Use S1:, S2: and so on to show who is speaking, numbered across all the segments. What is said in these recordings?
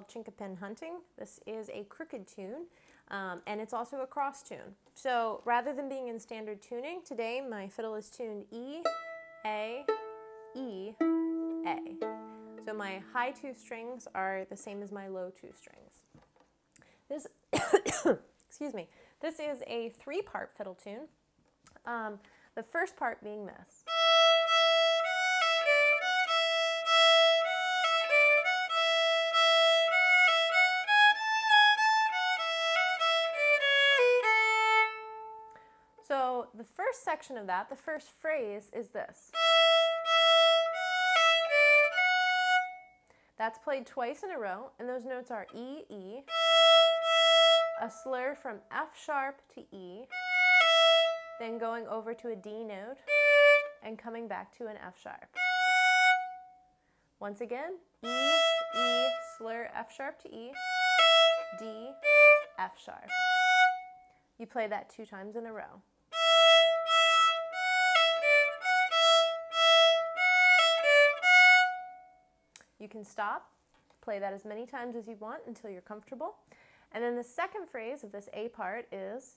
S1: Chinquapin Hunting. This is a crooked tune, and it's also a cross tune. So rather than being in standard tuning, today my fiddle is tuned E, A, E, A. So my high two strings are the same as my low two strings. This, excuse me, this is a three-part fiddle tune. The first part being this. So the first section of that, the first phrase is this. That's played twice in a row, and those notes are E, E, a slur from F sharp to E, then going over to a D note, and coming back to an F sharp. Once again, E, E, slur, F sharp to E, D, F sharp. You play that 2 times in a row. You can stop, play that as many times as you want until you're comfortable. And then the second phrase of this A part is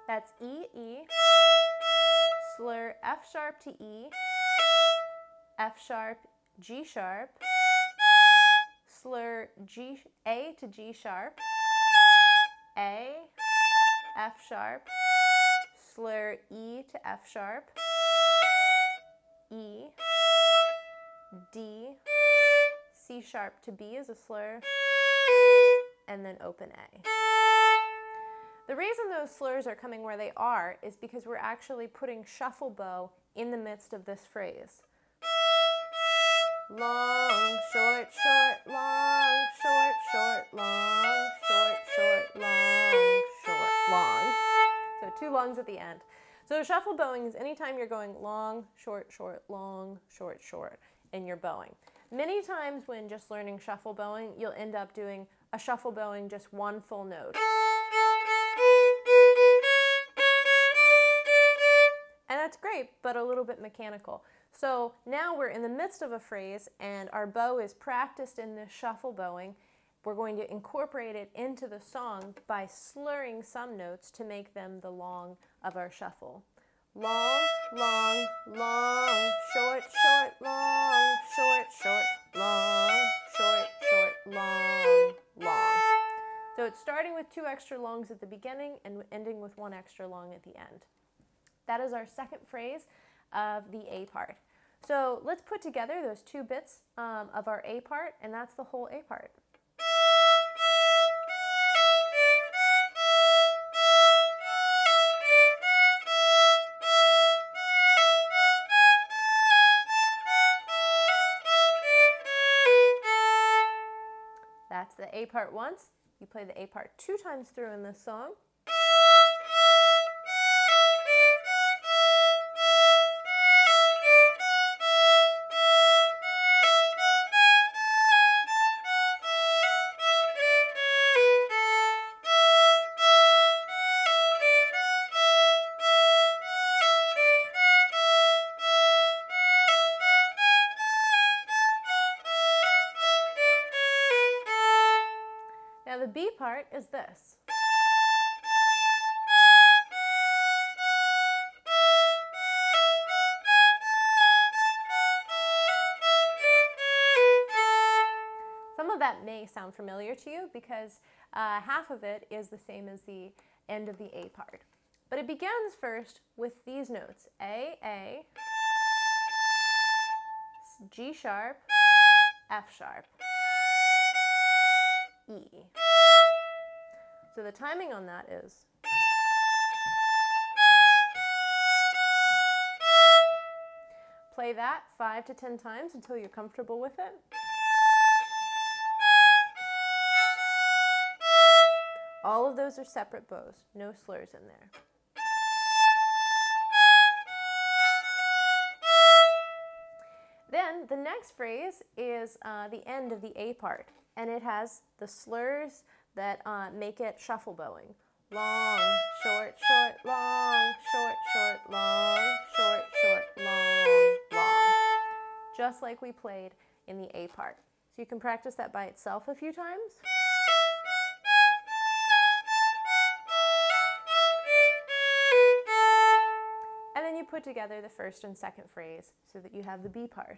S1: that's E, E, slur F sharp to E, F sharp, G sharp, slur G, A to G sharp, A, F sharp, slur E to F sharp, E, D, C sharp to B is a slur, and then open A. The reason those slurs are coming where they are is because we're actually putting shuffle bow in the midst of this phrase. Long, short, short, long, short, short, long, short, short, long, short, long. So 2 longs at the end. So shuffle bowing is anytime you're going long, short, short, long, short, short in your bowing. Many times when just learning shuffle bowing, you'll end up doing a shuffle bowing just 1 full note. And that's great, but a little bit mechanical. So now we're in the midst of a phrase and our bow is practiced in this shuffle bowing. We're going to incorporate it into the song by slurring some notes to make them the long of our shuffle. Long, long, long, short, short, long, short, short, long, short, short, long, long. So it's starting with 2 extra longs at the beginning and ending with 1 extra long at the end. That is our second phrase of the A part. So let's put together those 2 bits of our A part, and that's the whole A part. That's the A part once. You play the A part 2 times through in this song. Now the B part is this. Some of that may sound familiar to you because half of it is the same as the end of the A part. But it begins first with these notes, A, G sharp, F sharp, E. So the timing on that is play that 5 to 10 times until you're comfortable with it. All of those are separate bows, no slurs in there. Then the next phrase is the end of the A part, and it has the slurs that make it shuffle bowing. long, short, short, long, short, short, long, short, short, long, long. Just like we played in the A part. So you can practice that by itself a few times. And then you put together the first and second phrase so that you have the B part.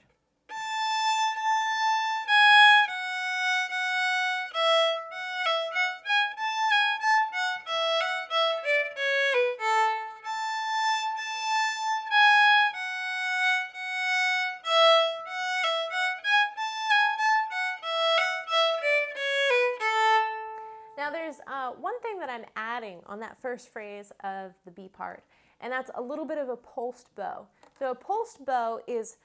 S1: Now there's one thing that I'm adding on that first phrase of the B part, and that's a little bit of a pulsed bow. So a pulsed bow is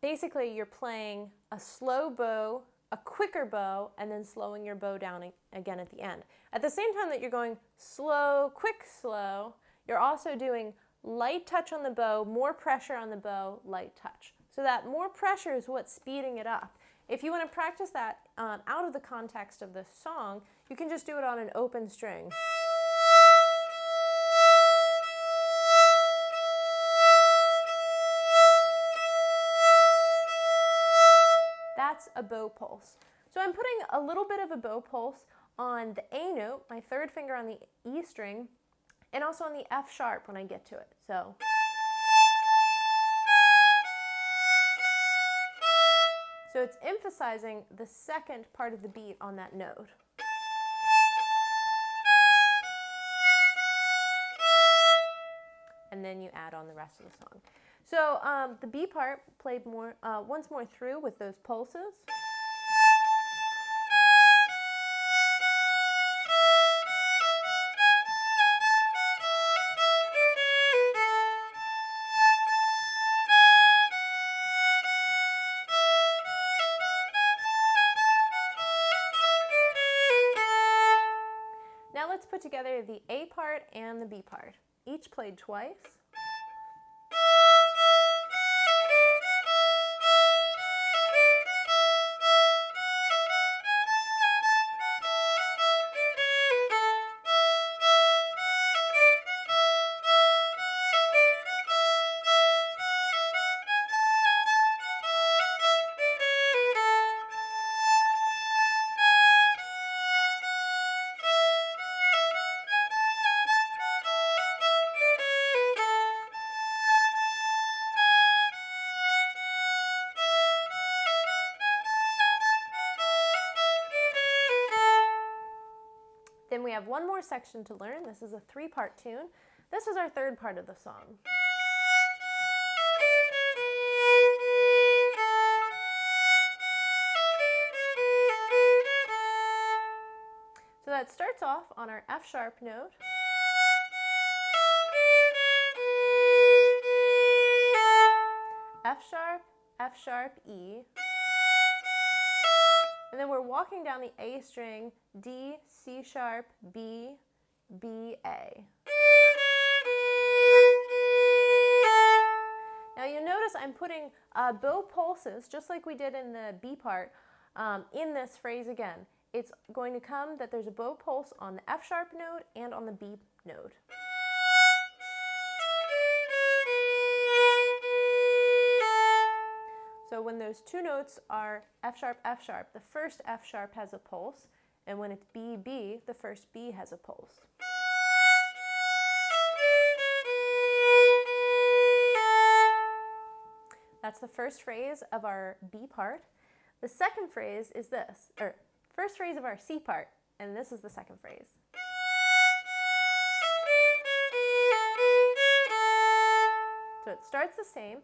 S1: basically you're playing a slow bow, a quicker bow, and then slowing your bow down again at the end. At the same time that you're going slow, quick, slow, you're also doing light touch on the bow, more pressure on the bow, light touch. So that more pressure is what's speeding it up. If you want to practice that out of the context of this song, you can just do it on an open string. That's a bow pulse. So I'm putting a little bit of a bow pulse on the A note, my third finger on the E string, and also on the F sharp when I get to it. So it's emphasizing the second part of the beat on that note. And then you add on the rest of the song. So the B part played once more through with those pulses. Now let's put together the A part and the B part, each played twice. Then we have one more section to learn. This is a three-part tune. This is our third part of the song. So that starts off on our F sharp note. F sharp, E. And then we're walking down the A string, D, C sharp, B, B, A. Now you'll notice I'm putting bow pulses, just like we did in the B part, in this phrase again. It's going to come that there's a bow pulse on the F sharp note and on the B note. So when those two notes are F sharp, the first F sharp has a pulse, and when it's B, B, the first B has a pulse. That's the first phrase of our B part. The second phrase is this, or first phrase of our C part, and this is the second phrase. So it starts the same.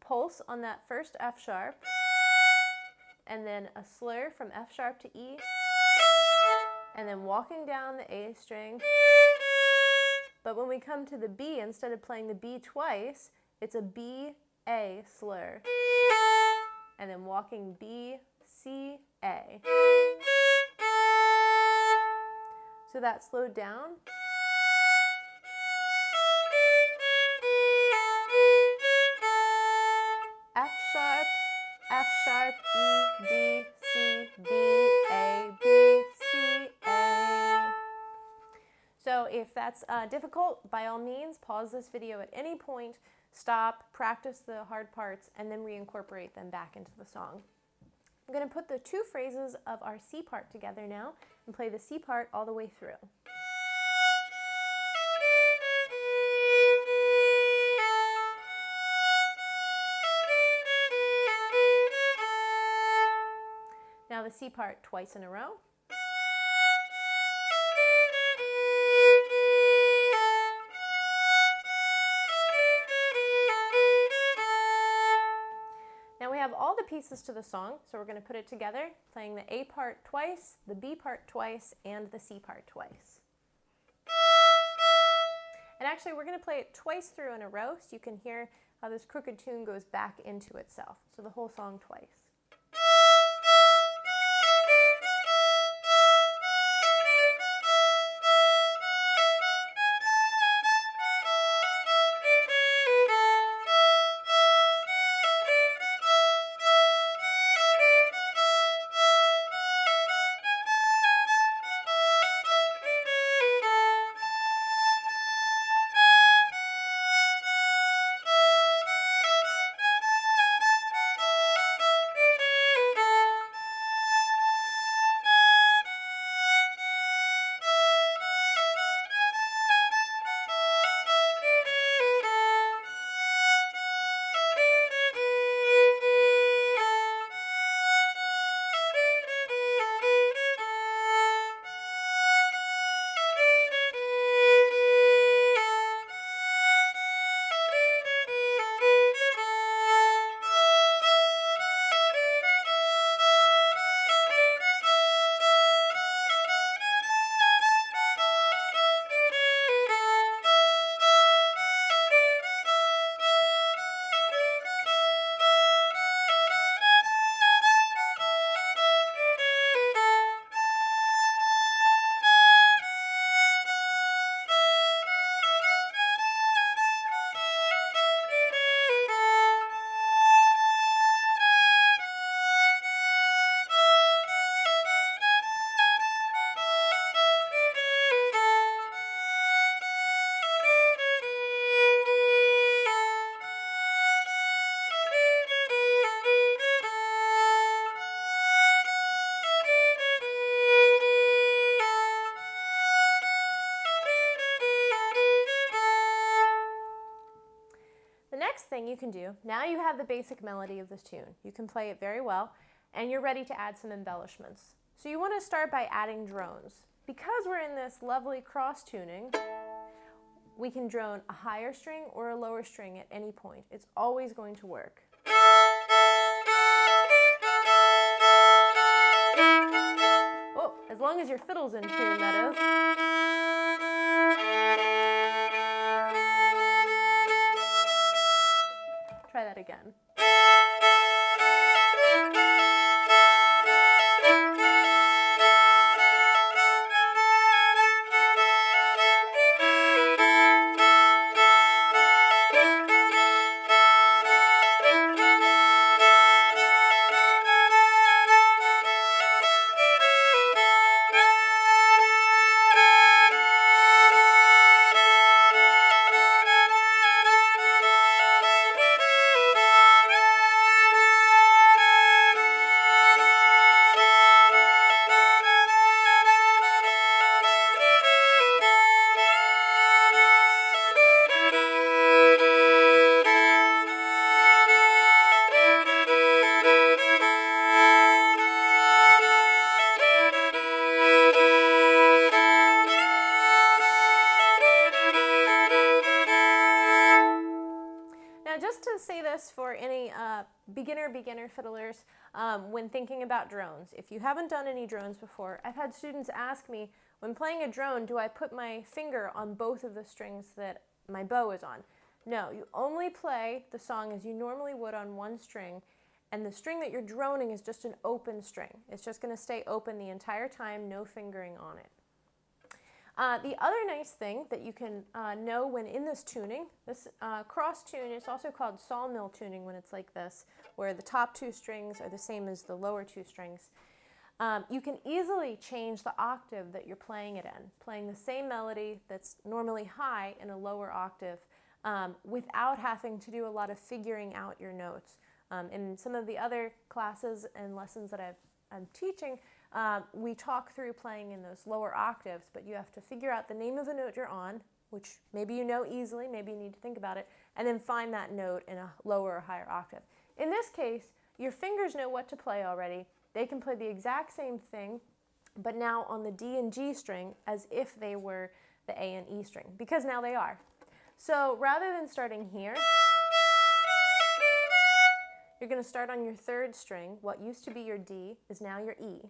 S1: Pulse on that first F sharp, and then a slur from F sharp to E, and then walking down the A string. But when we come to the B, instead of playing the B twice, it's a B, A slur, and then walking B, C, A. So that slowed down. F sharp, E, D, C, B, A, B, C, A. So that's difficult, by all means, pause this video at any point, stop, practice the hard parts, and then reincorporate them back into the song. I'm going to put the two phrases of our C part together now and play the C part all the way through. Now the C part twice in a row. Now we have all the pieces to the song, so we're going to put it together, playing the A part twice, the B part twice, and the C part twice. And actually, we're going to play it twice through in a row, so you can hear how this crooked tune goes back into itself. So the whole song twice. Thing you can do, now you have the basic melody of this tune. You can play it very well, and you're ready to add some embellishments. So you want to start by adding drones. Because we're in this lovely cross tuning, we can drone a higher string or a lower string at any point. It's always going to work. Oh, as long as your fiddle's in tune, that is. Try that again. For any beginner fiddlers when thinking about drones. If you haven't done any drones before, I've had students ask me, when playing a drone, do I put my finger on both of the strings that my bow is on? No, you only play the song as you normally would on one string, and the string that you're droning is just an open string. It's just going to stay open the entire time, no fingering on it. The other nice thing that you can know when in this tuning, this cross tune, it's also called sawmill tuning when it's like this, where the top two strings are the same as the lower two strings. You can easily change the octave that you're playing it in, playing the same melody that's normally high in a lower octave without having to do a lot of figuring out your notes. In some of the other classes and lessons that I'm teaching, we talk through playing in those lower octaves, but you have to figure out the name of the note you're on, which maybe you know easily, maybe you need to think about it, and then find that note in a lower or higher octave. In this case, your fingers know what to play already. They can play the exact same thing, but now on the D and G string as if they were the A and E string, because now they are. So rather than starting here, you're going to start on your third string. What used to be your D is now your E.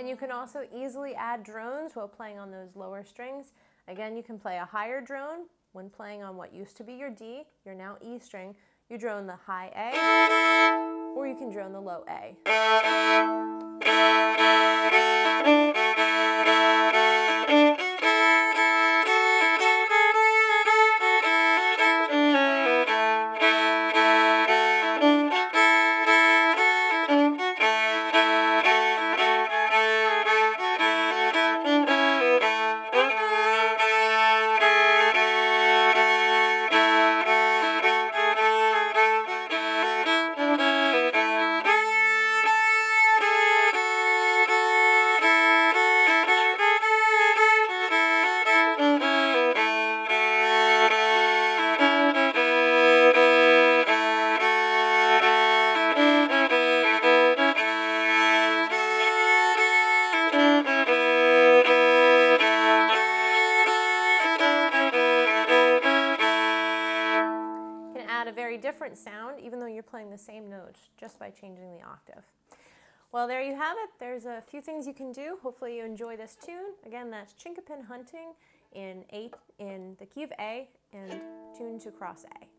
S1: You can also easily add drones while playing on those lower strings. Again, you can play a higher drone when playing on what used to be your D, your now E string. You drone the high A, or you can drone the low A. A very different sound, even though you're playing the same notes, just by changing the octave. Well, there you have it. There's a few things you can do. Hopefully you enjoy this tune. Again, that's Chinquapin Hunting in the key of A and tuned to cross A.